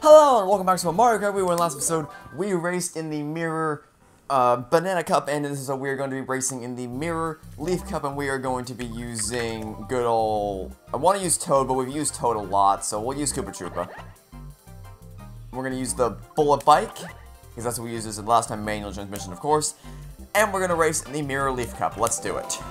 Hello and welcome back to Mario Kart Wii. In the last episode, we raced in the mirror banana cup, and this is we are going to be racing in the mirror leaf cup, and we are going to be using good old. I want to use Toad, but we've used Toad a lot, so we'll use Koopa Troopa. We're going to use the bullet bike because that's what we used as the last time, manual transmission, of course, and we're going to race in the mirror leaf cup. Let's do it.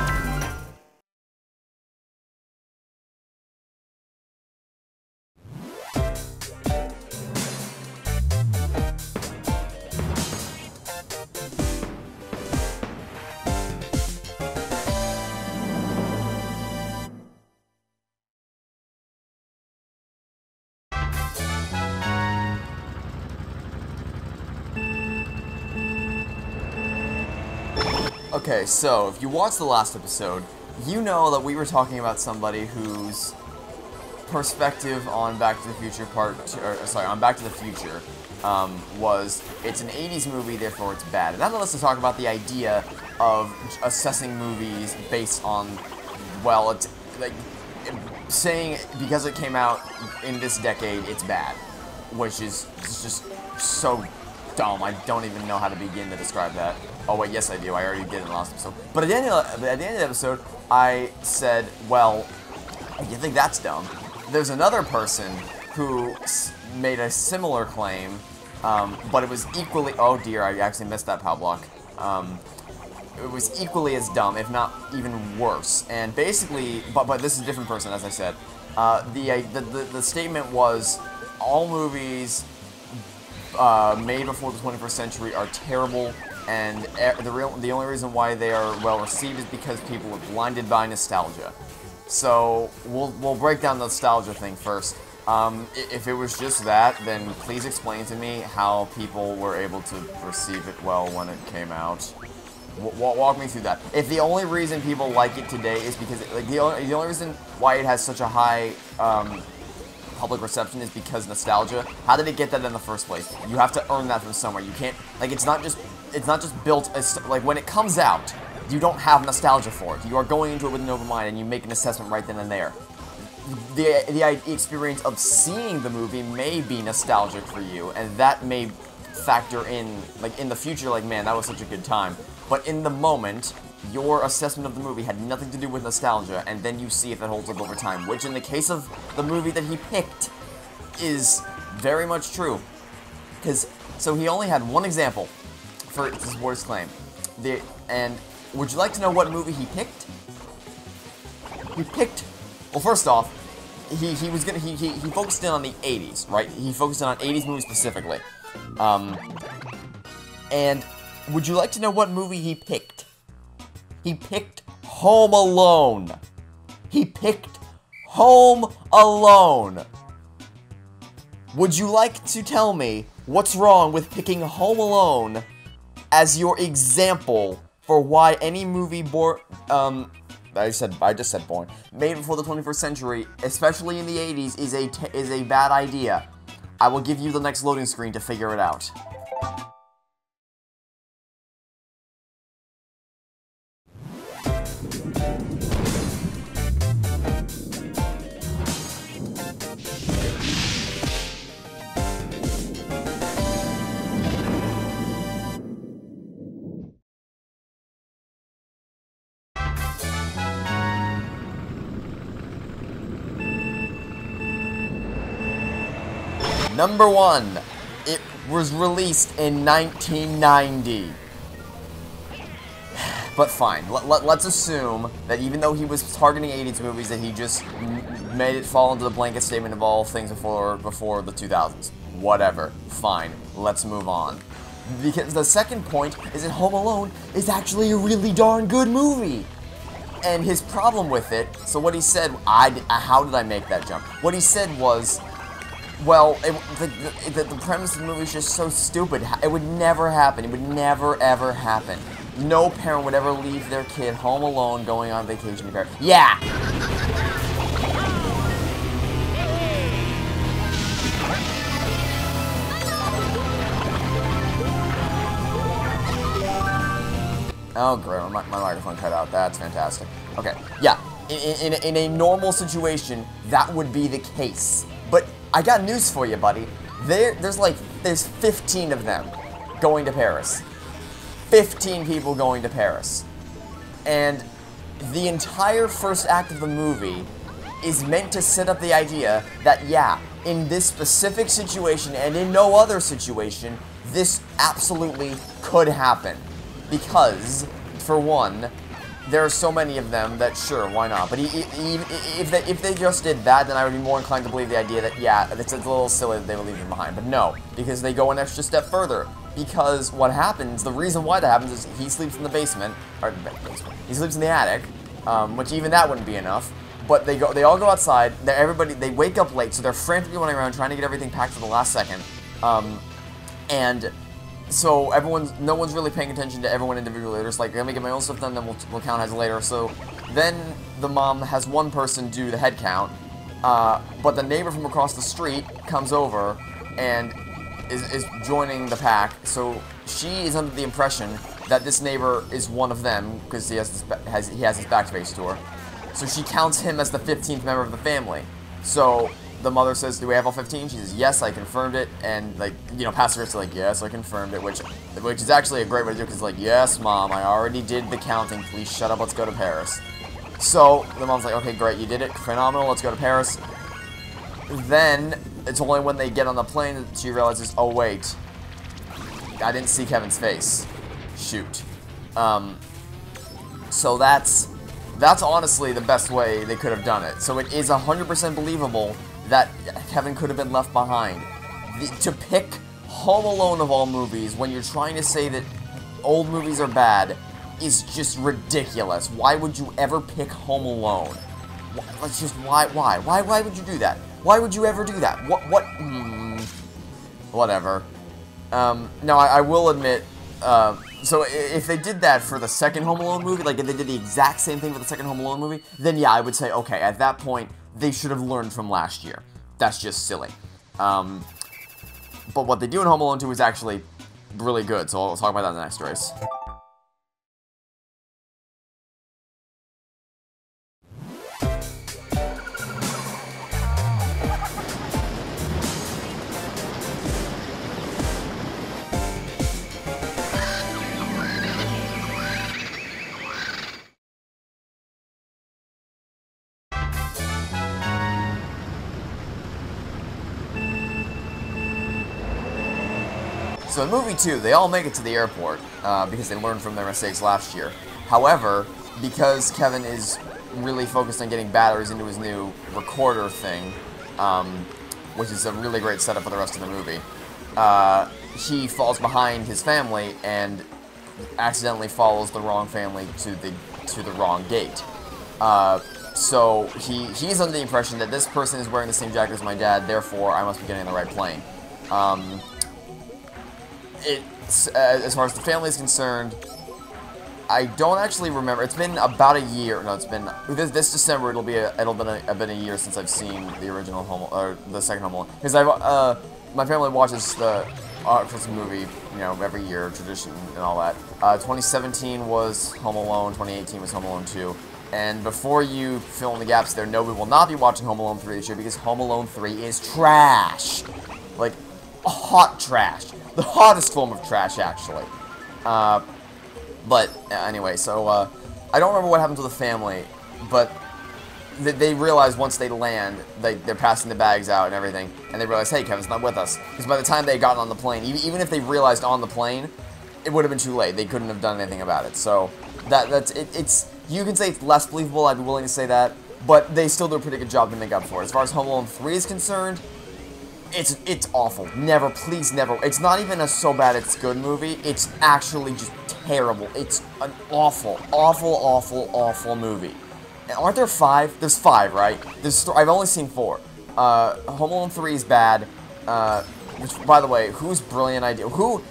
Okay, so if you watched the last episode, you know that we were talking about somebody whose perspective on Back to the Future on Back to the Future was it's an 80s movie, therefore it's bad. And that led us to talk about the idea of assessing movies based on, well, it's like saying because it came out in this decade, it's bad, which is just so dumb. I don't even know how to begin to describe that. Oh wait, yes I do. I already did in the last episode. But at the end of the episode, I said, well, you think that's dumb? There's another person who made a similar claim, but it was equally. Oh dear, I actually missed that power block. It was equally as dumb, if not even worse. And basically, but this is a different person, as I said. The statement was all movies made before the 21st century are terrible, and the only reason why they are well received is because people are blinded by nostalgia. So we'll break down the nostalgia thing first. If it was just that, then please explain to me how people were able to receive it well when it came out. Walk me through that. If the only reason people like it today is because the only reason why it has such a high public reception is because nostalgia. How did it get that in the first place? You have to earn that from somewhere. You can't, like, it's not just built as, like, when it comes out, you don't have nostalgia for it. You are going into it with an open mind and you make an assessment right then and there. The experience of seeing the movie may be nostalgic for you, and that may factor in, like, in the future, like, man, that was such a good time. But in the moment, your assessment of the movie had nothing to do with nostalgia, and then you see if it holds up over time, which in the case of the movie that he picked is very much true. So he only had one example for his worst claim. And would you like to know what movie he picked? He picked, well, first off, he focused in on the 80s, right? He focused in on 80s movies specifically. And would you like to know what movie he picked? He picked Home Alone. He picked Home Alone. Would you like to tell me what's wrong with picking Home Alone as your example for why any movie I just said born, made before the 21st century, especially in the 80s, is a bad idea? I will give you the next loading screen to figure it out. Number 1, it was released in 1990. But fine, let's assume that even though he was targeting 80s movies, that he just made it fall into the blanket statement of all things before the 2000s. Whatever, fine, let's move on. Because the second point is that Home Alone is actually a really darn good movie. And his problem with it, so what he said, how did I make that jump? What he said was, well, the premise of the movie is just so stupid. It would never happen. It would never, ever happen. No parent would ever leave their kid home alone going on vacation together. Yeah! Oh, great. My microphone cut out. That's fantastic. Okay. Yeah. In a normal situation, that would be the case. But I got news for you, buddy. There's 15 of them going to Paris. 15 people going to Paris. And the entire first act of the movie is meant to set up the idea that, yeah, in this specific situation and in no other situation, this absolutely could happen. Because, for one, there are so many of them that, sure, why not? But if they just did that, then I would be more inclined to believe the idea that, yeah, it's a little silly that they would leave him behind. But no, because they go an extra step further. Because what happens, the reason why that happens is he sleeps in the basement, or he sleeps in the attic, which even that wouldn't be enough. But they all go outside. They wake up late, so they're frantically running around trying to get everything packed for the last second. And so no one's really paying attention to everyone individually. They're just like, let me get my own stuff done, then we'll count heads later. So then the mom has one person do the head count, but the neighbor from across the street comes over and is joining the pack. So she is under the impression that this neighbor is one of them because he has his back faced to her. So she counts him as the 15th member of the family. So the mother says, do we have all 15? She says, yes, I confirmed it. And, like, you know, Pastor is like, yes, I confirmed it, which is actually a great way to do it, because, like, yes, Mom, I already did the counting. Please shut up, let's go to Paris. So the mom's like, okay, great, you did it. Phenomenal, let's go to Paris. Then it's only when they get on the plane that she realizes, oh, wait, I didn't see Kevin's face. Shoot. So that's honestly the best way they could have done it. So it is 100% believable that Kevin could have been left behind. To pick Home Alone of all movies when you're trying to say that old movies are bad is just ridiculous. Why would you ever pick Home Alone? Why would you do that? Why would you ever do that? Whatever. Now, I will admit, so if they did that for the second Home Alone movie, like if they did the exact same thing for the second Home Alone movie, then yeah, I would say, okay, at that point, they should have learned from last year. That's just silly. But what they do in Home Alone 2 is actually really good, so I'll talk about that in the next race. So in movie 2, they all make it to the airport because they learned from their mistakes last year. However, because Kevin is really focused on getting batteries into his new recorder thing, which is a really great setup for the rest of the movie, he falls behind his family and accidentally follows the wrong family to the wrong gate. So he's under the impression that this person is wearing the same jacket as my dad, therefore I must be getting on the right plane. As far as the family is concerned, I don't actually remember. It's been about a year. No, it's been this December. It'll been a year since I've seen the original the second Home Alone. Because my family watches the Christmas movie, you know, every year, tradition and all that. 2017 was Home Alone. 2018 was Home Alone 2. And before you fill in the gaps there, no, we will not be watching Home Alone 3 this year because Home Alone 3 is trash. Like, hot trash. The hottest form of trash, actually. But anyway, so I don't remember what happens with the family, but they realize once they land, they're passing the bags out and everything, and they realize, hey, Kevin's not with us. Because by the time they had gotten on the plane, even if they realized on the plane, it would have been too late. They couldn't have done anything about it. So it's you can say it's less believable. I'd be willing to say that, but they still do a pretty good job to make up for it. As far as Home Alone 3 is concerned, it's awful. Never, please never. It's not even a so bad it's good movie. It's actually just terrible. It's an awful, awful, awful, awful movie. And aren't there 5? There's 5, right? I've only seen 4. Home Alone 3 is bad. Which, by the way, whose brilliant idea? Who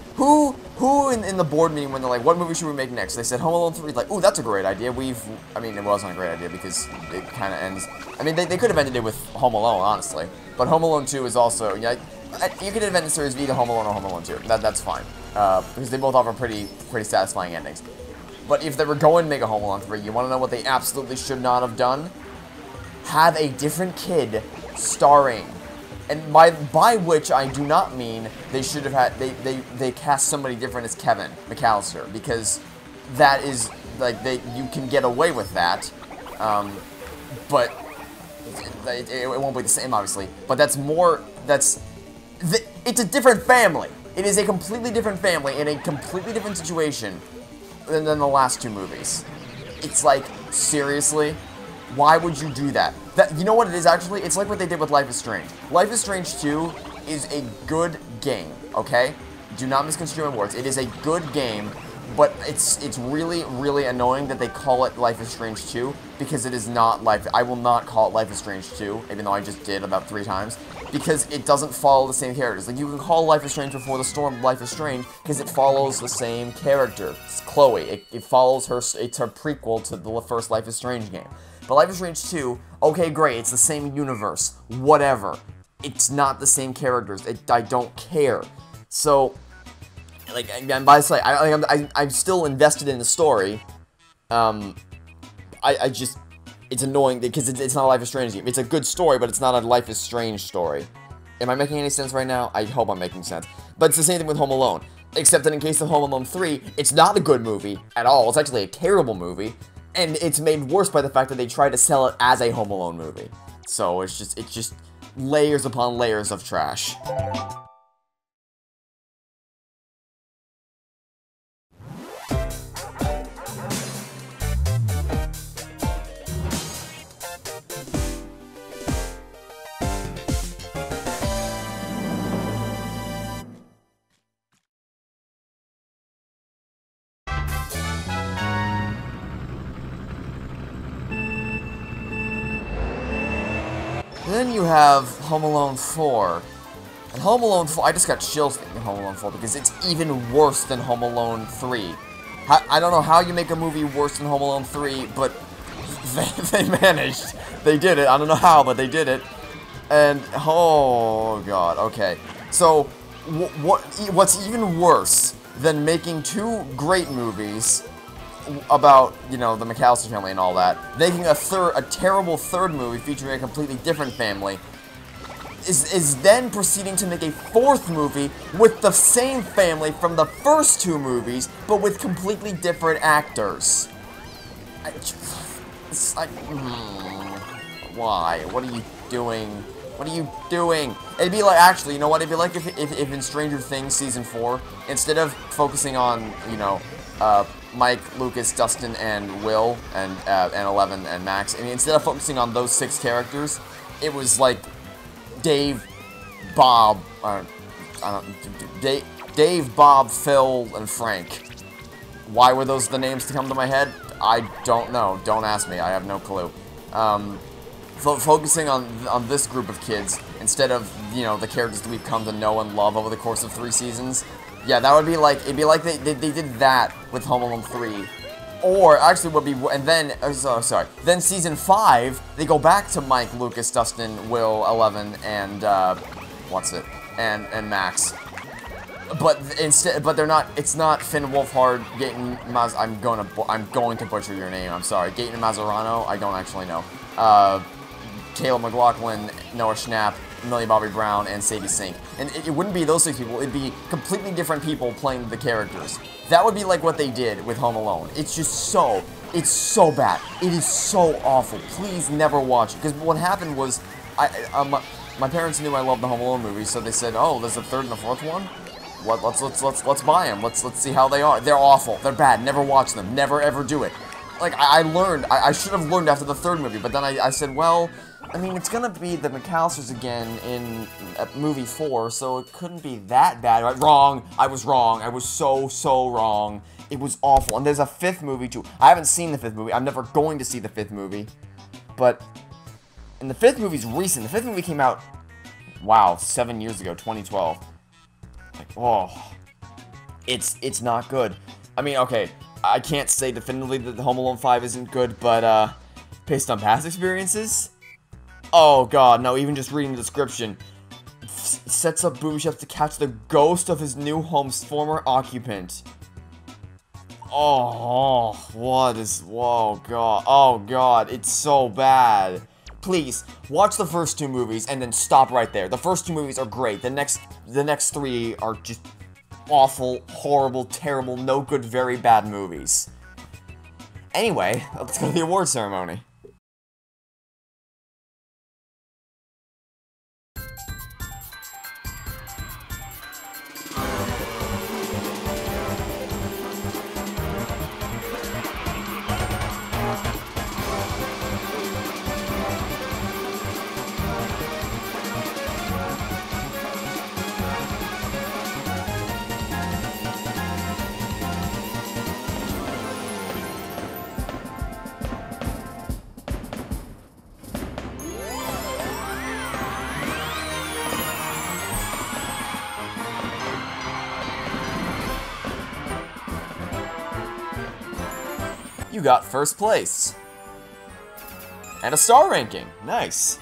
in the board meeting when they're like, what movie should we make next? They said Home Alone 3. Like, ooh, that's a great idea. I mean, it wasn't a great idea because it kind of ends. I mean, they could have ended it with Home Alone, honestly. But Home Alone 2 is also, you could have ended the series via Home Alone or Home Alone 2. That's fine. Because they both offer pretty satisfying endings. But if they were going to make a Home Alone 3, you want to know what they absolutely should not have done? Have a different kid starring And by which I do not mean they should have had, they cast somebody different as Kevin McAllister, because that is, like, you can get away with that, but it won't be the same, obviously, but it's a different family. It is a completely different family in a completely different situation than the last two movies. It's like, seriously? Why would you do that? You know what it is, actually? It's like what they did with Life is Strange. Life is Strange 2 is a good game, okay? Do not misconstrue my words. It is a good game, but it's really, really annoying that they call it Life is Strange 2, because it is not I will not call it Life is Strange 2, even though I just did about 3 times, because it doesn't follow the same characters. Like, you can call Life is Strange Before the Storm Life is Strange, because it follows the same character. It's Chloe. It follows her, it's her prequel to the first Life is Strange game. But Life is Strange 2, okay, great, it's the same universe, whatever. It's not the same characters. I don't care. So, like, and by the way, I'm still invested in the story. It's annoying because it's not a Life is Strange game. It's a good story, but it's not a Life is Strange story. Am I making any sense right now? I hope I'm making sense. But it's the same thing with Home Alone. Except that in case of Home Alone 3, it's not a good movie at all. It's actually a terrible movie. And it's made worse by the fact that they try to sell it as a Home Alone movie. So it's just layers upon layers of trash. Then you have Home Alone 4. And Home Alone 4, I just got chills thinking Home Alone 4 because it's even worse than Home Alone 3. I don't know how you make a movie worse than Home Alone 3, but they managed. They did it. I don't know how, but they did it. And, oh god, okay. So, what's even worse than making 2 great movies about, you know, the McAllister family and all that, making a terrible third movie featuring a completely different family, is then proceeding to make a 4th movie with the same family from the first 2 movies, but with completely different actors. Why? What are you doing? What are you doing? It'd be like, actually, you know what? It'd be like if in Stranger Things Season 4, instead of focusing on, you know, Mike, Lucas, Dustin, and Will, and 11, and Max, and instead of focusing on those 6 characters, it was like Dave, Bob, Dave, Bob, Phil, and Frank. Why were those the names to come to my head? I don't know. Don't ask me. I have no clue. Focusing on this group of kids, instead of, you know, the characters that we've come to know and love over the course of 3 seasons, yeah, that would be like, it'd be like they did that with Home Alone 3. Or, actually, would be, and then, then Season 5, they go back to Mike, Lucas, Dustin, Will, 11, and, and Max. But instead, but they're not, it's not Finn Wolfhard, Gaten I'm going to butcher your name, I'm sorry, Gaten Mazzarano, I don't actually know. Caleb McLaughlin, Noah Schnapp, Millie Bobby Brown, and Sadie Sink. And it wouldn't be those 6 people, it'd be completely different people playing the characters. That would be like what they did with Home Alone. It's just it's so bad. It is so awful. Please never watch it. Because what happened was, my parents knew I loved the Home Alone movies, so they said, oh, there's a 3rd and a 4th one? Let's buy them. Let's see how they are. They're awful. They're bad. Never watch them. Never ever do it. Like, I learned, I should have learned after the 3rd movie, but then I said, well, I mean, it's gonna be the McAllisters again in movie 4, so it couldn't be that bad. Right? Wrong. I was wrong. I was so wrong. It was awful. And there's a 5th movie, too. I haven't seen the 5th movie. I'm never going to see the 5th movie. But, and the 5th movie's recent. The 5th movie came out, wow, 7 years ago, 2012. Like, oh, it's not good. I mean, okay, I can't say definitively that the Home Alone 5 isn't good, but, based on past experiences, oh god, no, even just reading the description, sets up booby traps to catch the ghost of his new home's former occupant. Oh, what is, whoa, god, oh god, it's so bad. please, watch the first 2 movies and then stop right there. The first 2 movies are great. The next 3 are just awful, horrible, terrible, no good, very bad movies. Anyway, let's go to the award ceremony. You got first place. And a star ranking. Nice.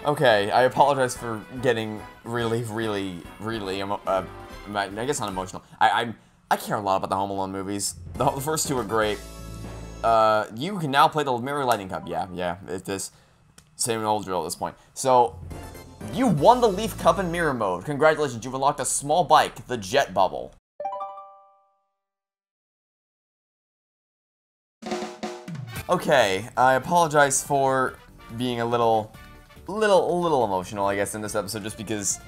Okay, I apologize for getting really, I guess not emotional. I care a lot about the Home Alone movies. The first 2 are great. You can now play the Mirror Lightning Cup. Yeah, it's this same old drill at this point. So, you won the Leaf Cup in Mirror Mode. Congratulations, you've unlocked a small bike, the Jet Bubble. Okay, I apologize for being a little emotional, I guess, in this episode, just because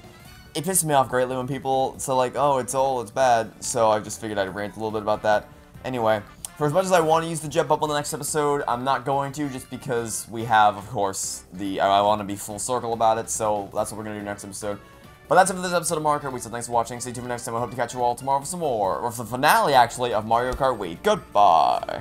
it pisses me off greatly when people say, like, oh, it's old, it's bad, so I just figured I'd rant a little bit about that. Anyway, for as much as I want to use the Jet Bubble in the next episode, I'm not going to, just because we have, of course, I want to be full circle about it, so that's what we're going to do next episode. But that's it for this episode of Mario Kart Wii, so thanks for watching, stay tuned for next time, I hope to catch you all tomorrow for some more, or for the finale, actually, of Mario Kart Wii. Goodbye!